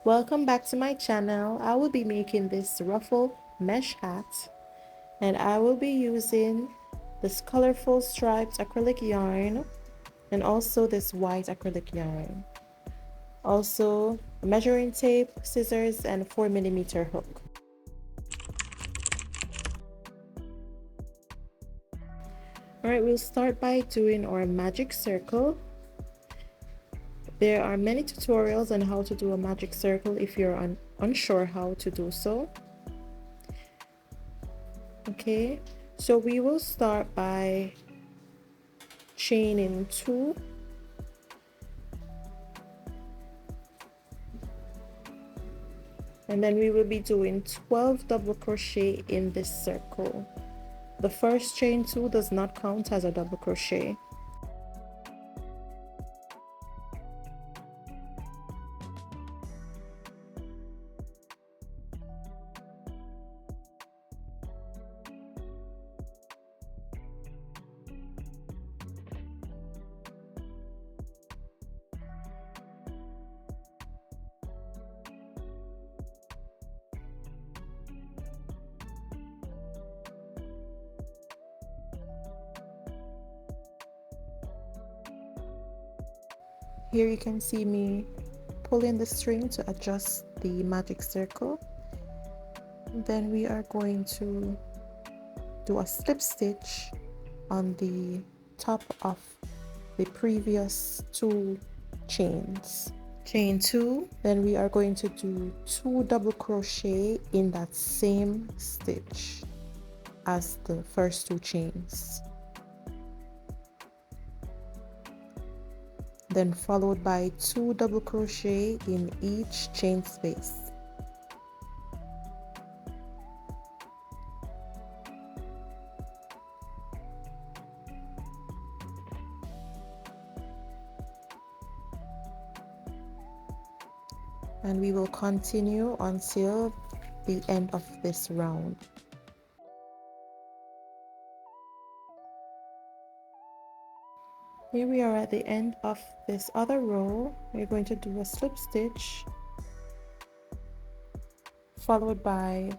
Welcome back to my channel. I will be making this ruffle mesh hat, and I will be using this colorful striped acrylic yarn and also this white acrylic yarn. Also measuring tape, scissors, and 4mm hook. Alright, we'll start by doing our magic circle. There are many tutorials on how to do a magic circle if you're unsure how to do so. Okay, so we will start by chaining 2, and then we will be doing 12 double crochet in this circle. The first chain 2 does not count as a double crochet. Here you can see me pulling the string to adjust the magic circle. Then we are going to do a slip stitch on the top of the previous 2 chains. Chain 2, then we are going to do 2 double crochet in that same stitch as the first 2 chains. Then followed by 2 double crochet in each chain space. And we will continue until the end of this round. Here we are at the end of this other row. We're going to do a slip stitch followed by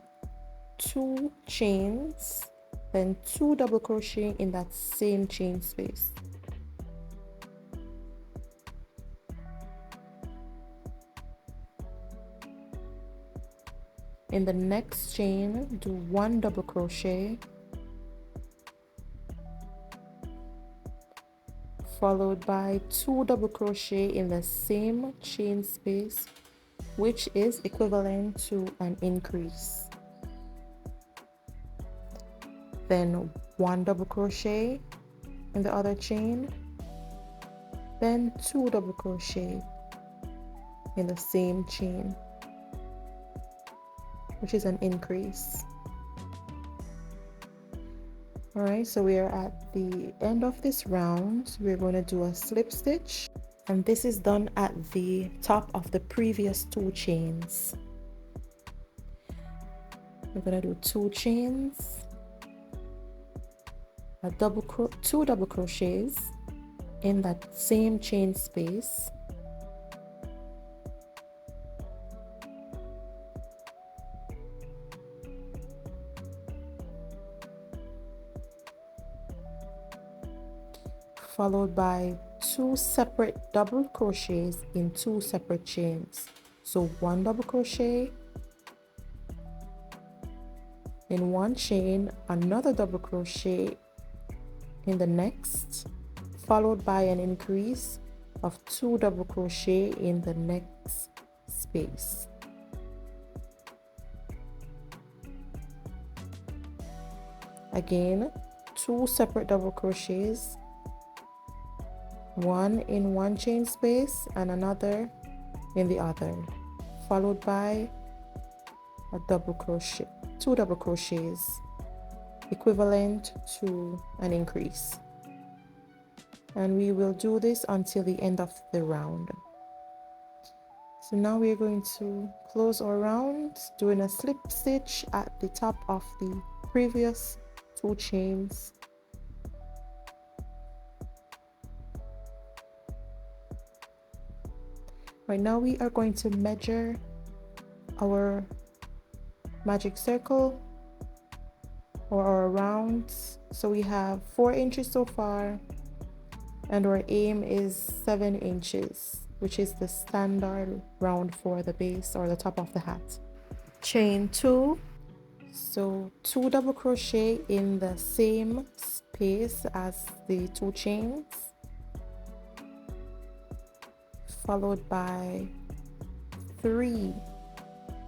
2 chains, then 2 double crochet in that same chain space. In the next chain, do 1 double crochet, followed by 2 double crochet in the same chain space, which is equivalent to an increase. Then 1 double crochet in the other chain, then 2 double crochet in the same chain, which is an increase. Alright, so we are at the end of this round. We're going to do a slip stitch, and this is done at the top of the previous 2 chains. We're going to do 2 chains, a 2 double crochets in that same chain space, followed by 2 separate double crochets in 2 separate chains. So 1 double crochet in 1 chain, another double crochet in the next, followed by an increase of 2 double crochet in the next space. Again, 2 separate double crochets, 1 in 1 chain space and another in the other, followed by a double crochet, 2 double crochets, equivalent to an increase. And we will do this until the end of the round. So now we're going to close our round doing a slip stitch at the top of the previous 2 chains. Right now we are going to measure our magic circle or our rounds. So we have 4 inches so far, and our aim is 7 inches, which is the standard round for the base or the top of the hat. Chain 2, so 2 double crochet in the same space as the 2 chains, followed by 3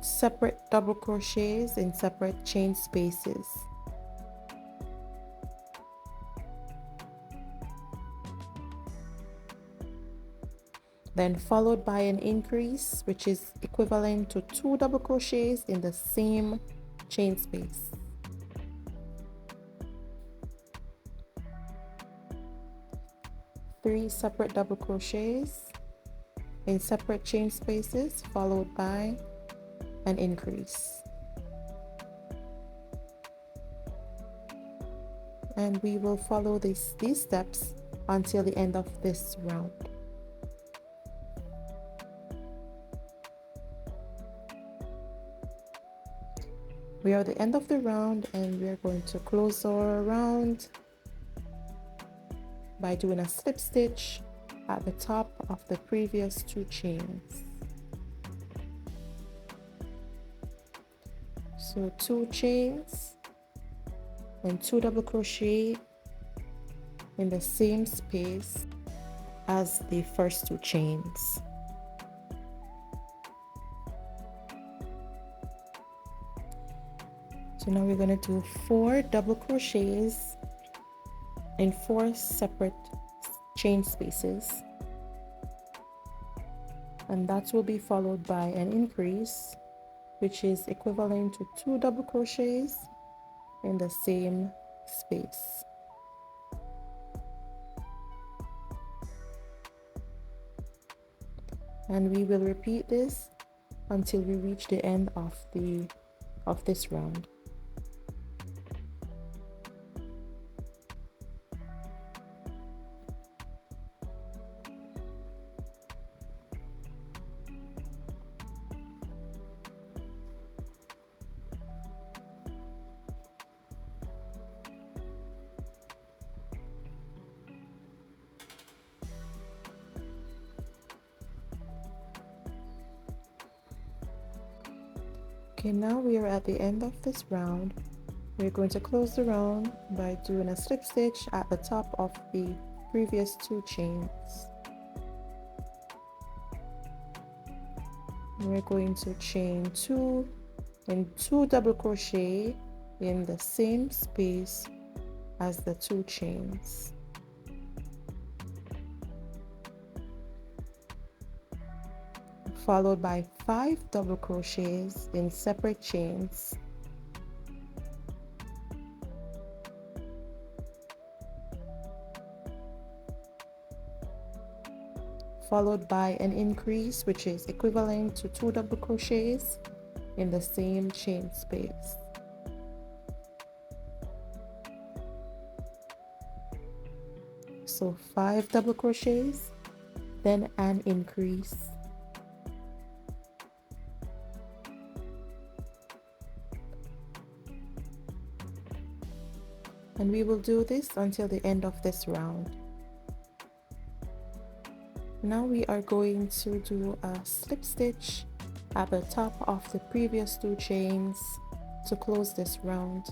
separate double crochets in separate chain spaces. Then followed by an increase, which is equivalent to 2 double crochets in the same chain space. Three separate double crochets in separate chain spaces, followed by an increase. And we will follow these steps until the end of this round. We are at the end of the round, and we are going to close our round by doing a slip stitch at the top of the previous 2 chains. So 2 chains and 2 double crochet in the same space as the first 2 chains. So now we're going to do 4 double crochets in 4 separate chain spaces, and that will be followed by an increase, which is equivalent to 2 double crochets in the same space. And we will repeat this until we reach the end of this round. Okay, now we are at the end of this round. We're going to close the round by doing a slip stitch at the top of the previous 2 chains. We're going to chain 2 and 2 double crochet in the same space as the 2 chains. Followed by 5 double crochets in separate chains. Followed by an increase, which is equivalent to 2 double crochets in the same chain space. So 5 double crochets, then an increase. And we will do this until the end of this round. Now we are going to do a slip stitch at the top of the previous 2 chains to close this round.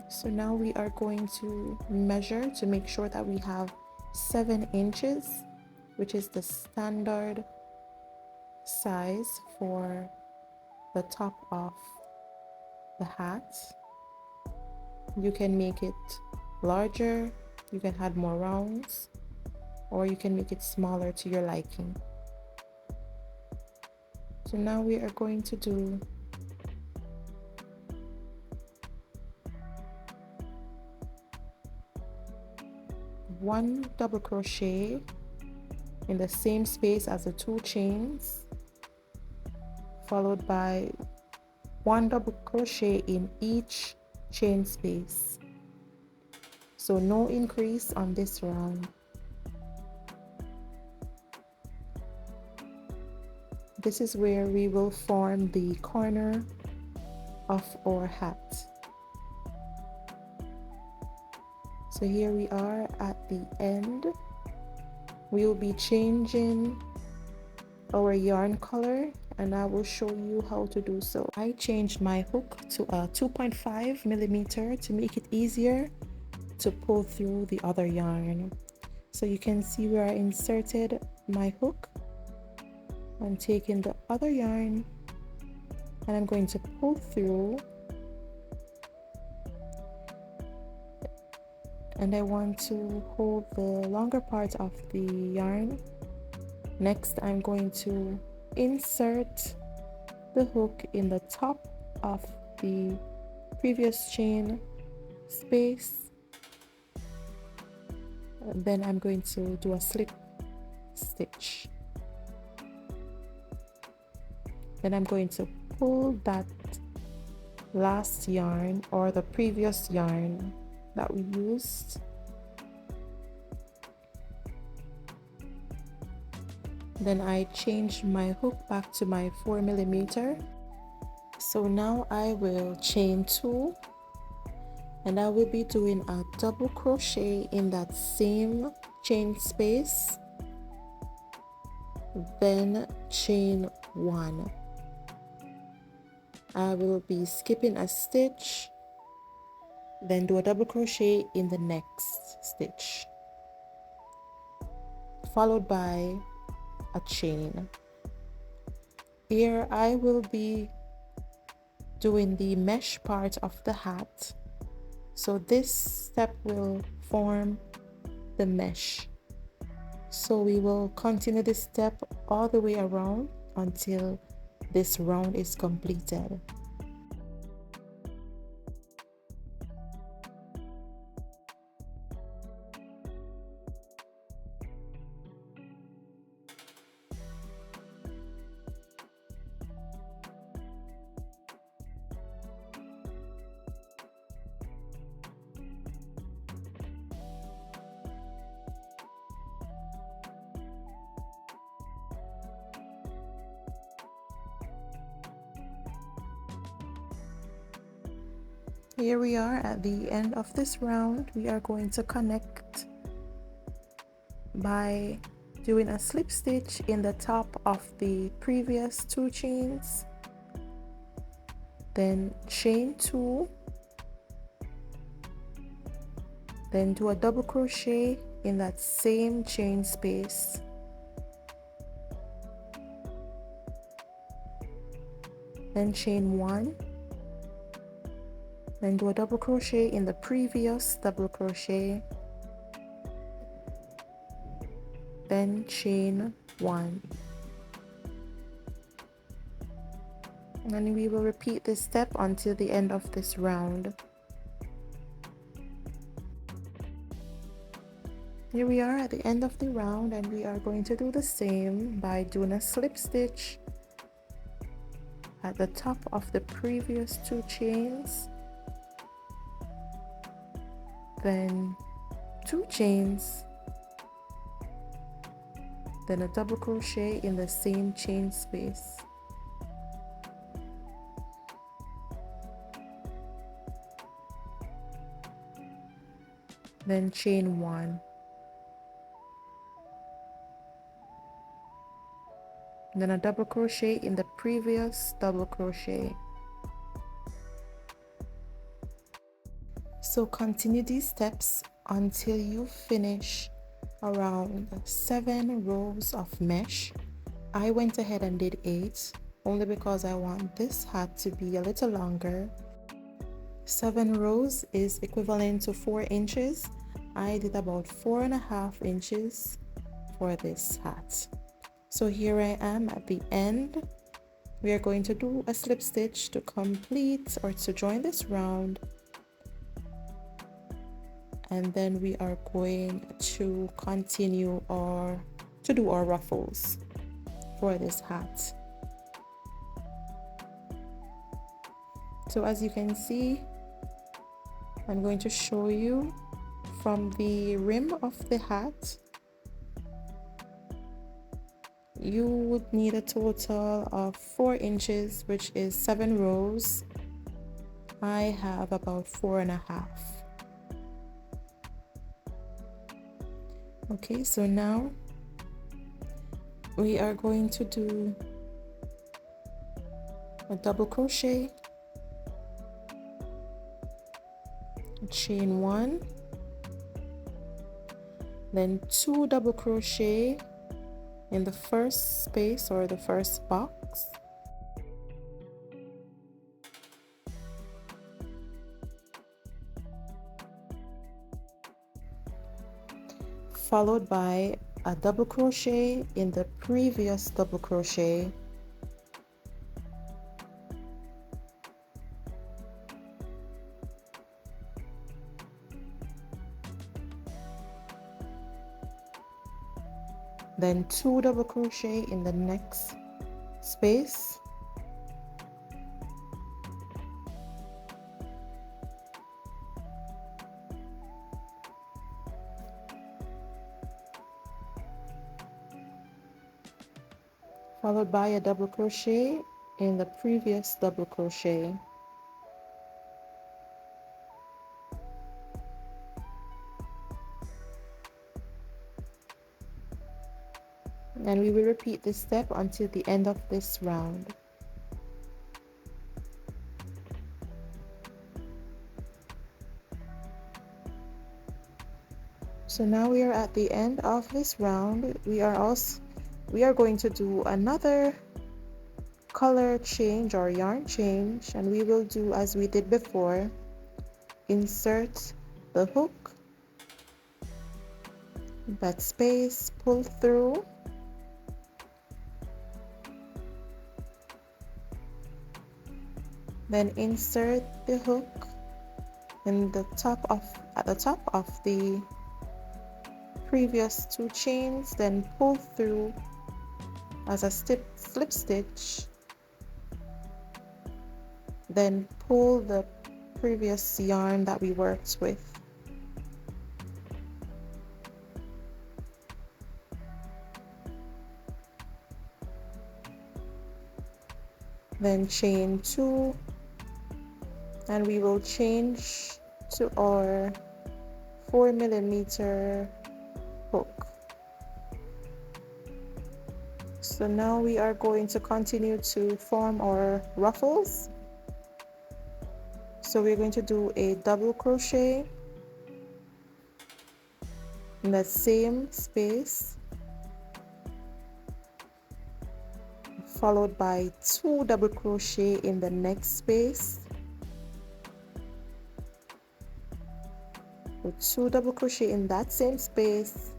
So now we are going to measure to make sure that we have 7 inches, which is the standard size for the top of the hat. You can make it larger, you can add more rounds, or you can make it smaller to your liking. So now we are going to do one double crochet in the same space as the 2 chains, followed by 1 double crochet in each chain space. so no increase on this round. This is where we will form the corner of our hat. So here we are at the end. We will be changing our yarn color, and I will show you how to do so. I changed my hook to a 2.5 millimeter to make it easier to pull through the other yarn. So you can see where I inserted my hook. I'm taking the other yarn and I'm going to pull through, and I want to hold the longer part of the yarn. Next, I'm going to insert the hook in the top of the previous chain space. Then I'm going to do a slip stitch. Then I'm going to pull that last yarn or the previous yarn that we used. Then I changed my hook back to my 4 millimeter. So now I will chain 2, and I will be doing a double crochet in that same chain space, then chain 1. I will be skipping a stitch, then do a double crochet in the next stitch, followed by a chain. Here I will be doing the mesh part of the hat, so this step will form the mesh. So we will continue this step all the way around until this round is completed. Here we are at the end of this round. We are going to connect by doing a slip stitch in the top of the previous 2 chains, then chain 2, then do a double crochet in that same chain space, then chain 1, then do a double crochet in the previous double crochet, then chain 1, and we will repeat this step until the end of this round. Here we are at the end of the round, and we are going to do the same by doing a slip stitch at the top of the previous 2 chains, then 2 chains, then a double crochet in the same chain space, then chain 1, then a double crochet in the previous double crochet. So continue these steps until you finish around 7 rows of mesh. I went ahead and did 8 only because I want this hat to be a little longer. 7 rows is equivalent to 4 inches. I did about 4.5 inches for this hat. So here I am at the end. We are going to do a slip stitch to complete or to join this round, and then we are going to continue to do our ruffles for this hat. So as you can see, I'm going to show you from the rim of the hat, you would need a total of 4 inches, which is 7 rows. I have about 4.5. Okay, so now we are going to do a double crochet, chain 1, then 2 double crochet in the first space or the first box, followed by a double crochet in the previous double crochet, then 2 double crochet in the next space, followed by a double crochet in the previous double crochet. And we will repeat this step until the end of this round. So now we are at the end of this round. We are going to do another color change or yarn change, and we will do as we did before. Insert the hook, that space, pull through, then insert the hook in the at the top of the previous 2 chains, then pull through as a slip stitch, then pull the previous yarn that we worked with, then chain 2, and we will change to our 4mm hook. So now we are going to continue to form our ruffles. So we're going to do a double crochet in the same space, followed by 2 double crochet in the next space, with 2 double crochet in that same space,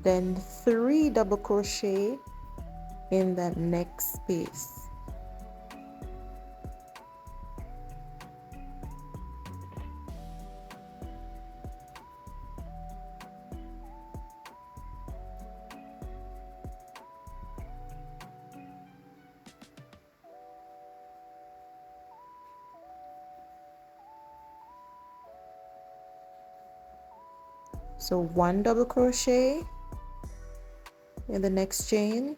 then 3 double crochet in the next space. So 1 double crochet in the next chain,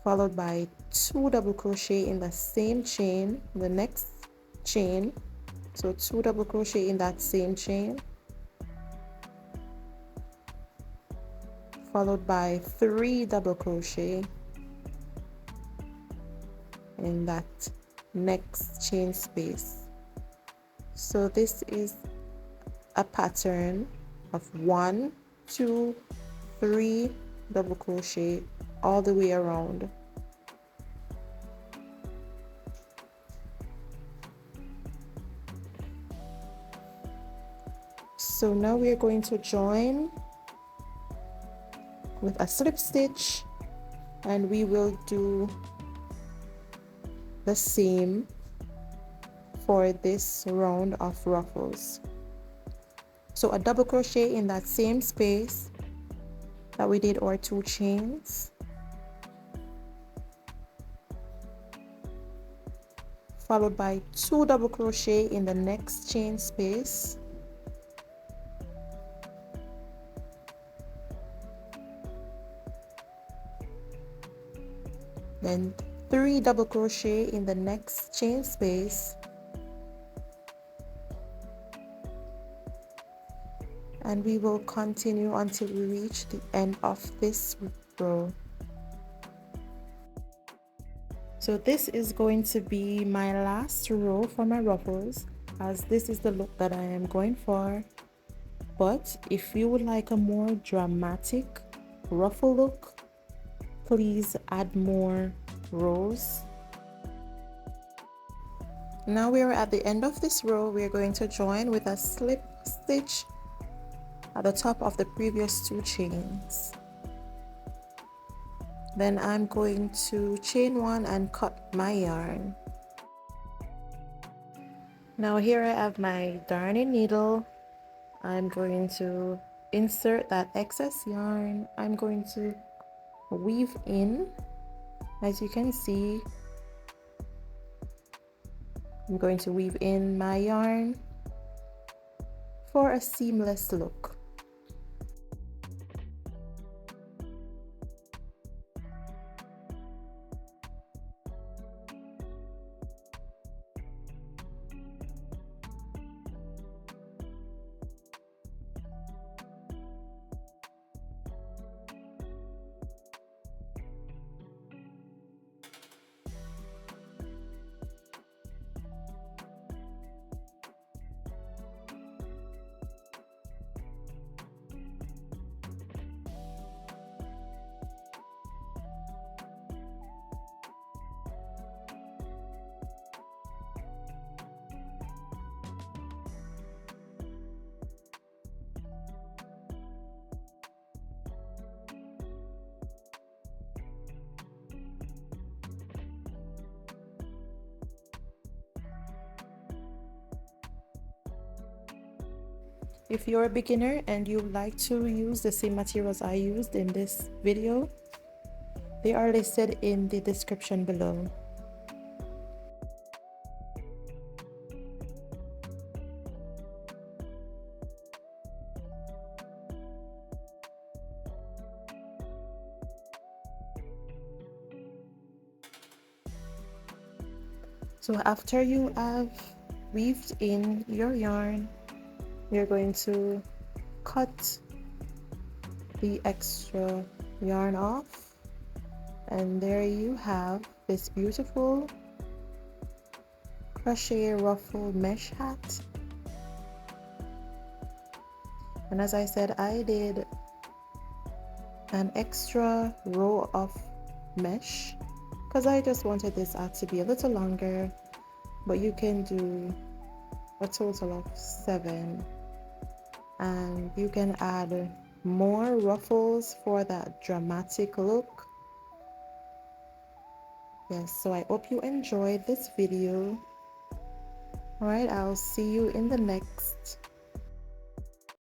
followed by 2 double crochet in the same chain, the next chain, so 2 double crochet in that same chain, followed by 3 double crochet in that next chain space. So this is a pattern of 1, 2, 3 double crochet all the way around. So now we are going to join with a slip stitch, and we will do the same for this round of ruffles. So a double crochet in that same space that we did our 2 chains, followed by 2 double crochet in the next chain space, then 3 double crochet in the next chain space, and we will continue until we reach the end of this row. So this is going to be my last row for my ruffles, as this is the look that I am going for. But if you would like a more dramatic ruffle look, please add more rows. Now we are at the end of this row. We are going to join with a slip stitch at the top of the previous 2 chains. Then I'm going to chain 1 and cut my yarn. Now here I have my darning needle. I'm going to insert that excess yarn. I'm going to weave in. As you can see, I'm going to weave in my yarn for a seamless look. If you're a beginner and you like to use the same materials I used in this video, they are listed in the description below. So after you have weaved in your yarn, you're going to cut the extra yarn off, and there you have this beautiful crochet ruffle mesh hat. And as I said, I did an extra row of mesh because I just wanted this hat to be a little longer, but you can do a total of 7, and you can add more ruffles for that dramatic look. Yes, so I hope you enjoyed this video. All right, I'll see you in the next